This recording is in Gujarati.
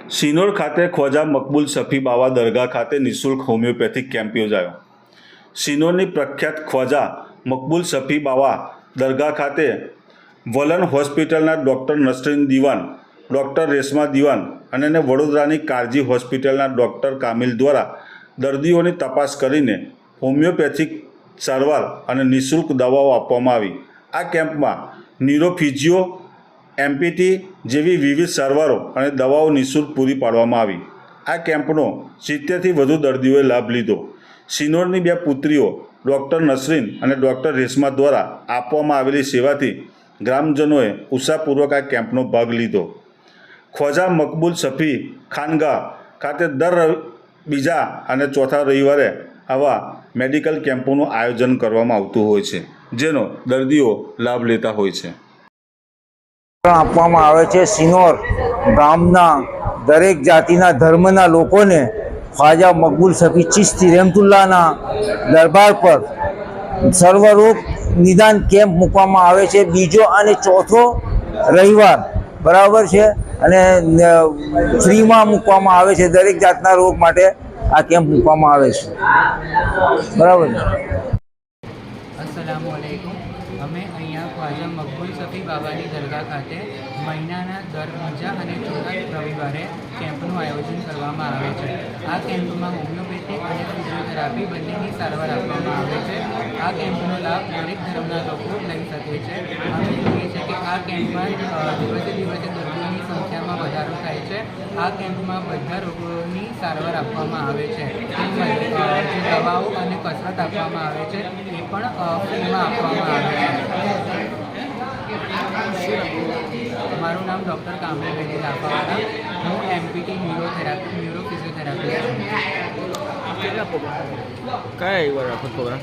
સિનોર ખાતે ખ્વાજા મકબૂલ સફી બાવા દરગાહ ખાતે નિઃશુલ્ક હોમિયોપેથિક કેમ્પ યોજાયો। સિનોરની પ્રખ્યાત ખ્વાજા મકબૂલ સફી બાવા દરગાહ ખાતે વલણ હોસ્પિટલના ડૉક્ટર નસરીન દિવાન, ડૉક્ટર રેશમા દિવાન અને વડોદરાની કાળજી હોસ્પિટલના ડૉક્ટર કામિલ દ્વારા દર્દીઓની તપાસ કરીને હોમિયોપેથિક સારવાર અને નિઃશુલ્ક દવાઓ આપવામાં આવી। આ કેમ્પમાં ન્યુરોફિઝિયો, એમપીટી જેવી વિવિધ સારવારો અને દવાઓ નિઃશુલ્ક પૂરી પાડવામાં આવી। આ કેમ્પનો 70થી વધુ દર્દીઓએ લાભ લીધો। સિનોરની બે પુત્રીઓ ડૉક્ટર નસરીન અને ડૉક્ટર રેશમા દ્વારા આપવામાં આવેલી સેવાથી ગ્રામજનોએ ઉત્સાહપૂર્વક આ કેમ્પનો ભાગ લીધો। ખ્વાજા મકબૂલ સફી ખાનગાહ ખાતે દર બીજા અને ચોથા રવિવારે આવા મેડિકલ કેમ્પોનું આયોજન કરવામાં આવતું હોય છે, જેનો દર્દીઓ લાભ લેતા હોય છે। આપવામાં આવે છે। સિનોર ગામના દરેક જાતિના ધર્મના લોકોને ખ્વાજા મકબૂલ સફી ચિશ્તી રહેમતુલ્લાહના દરબાર પર સર્વરોગ નિદાન કેમ્પ મૂકવામાં આવે છે, બીજો અને ચોથો રવિવાર બરાબર છે, અને ફ્રીમાં મૂકવામાં આવે છે। દરેક જાતના રોગ માટે આ કેમ્પ મૂકવામાં આવે છે, બરાબર છે। अस्सलामुअलैकुम। અમે અહીંયા ખ્વાજા મકબૂલ સફી બાબાની દરગાહ ખાતે મહિનાના દર બીજા અને ચોથા રવિવારે કેમ્પનું આયોજન કરવામાં આવે છે। આ કેમ્પમાં હોમિયોપેથિક અને ફિઝિયોથેરાપી બંનેની સારવાર આપવામાં આવે છે। આ કેમ્પનો લાભ દરેક ધર્મના લોકો લઈ શકે છે। અમે જોઈએ છીએ કે આ કેમ્પમાં દિવસે દિવસે દર્દીઓની સંખ્યામાં વધારો થાય છે। આ કેમ્પમાં બધા રોગોની સારવાર આપવામાં આવે છે, તેમજ જે દવાઓ અને કસરત આપવામાં આવે છે એ પણ ફ્રીમાં આપવામાં આવે છે। મારું નામ ડૉક્ટર કામિલ વેદી લાફાવાલા, હું એમપીટી ન્યુરો ફિઝિયોથેરાપી છું। કયા પ્રોગ્રામ?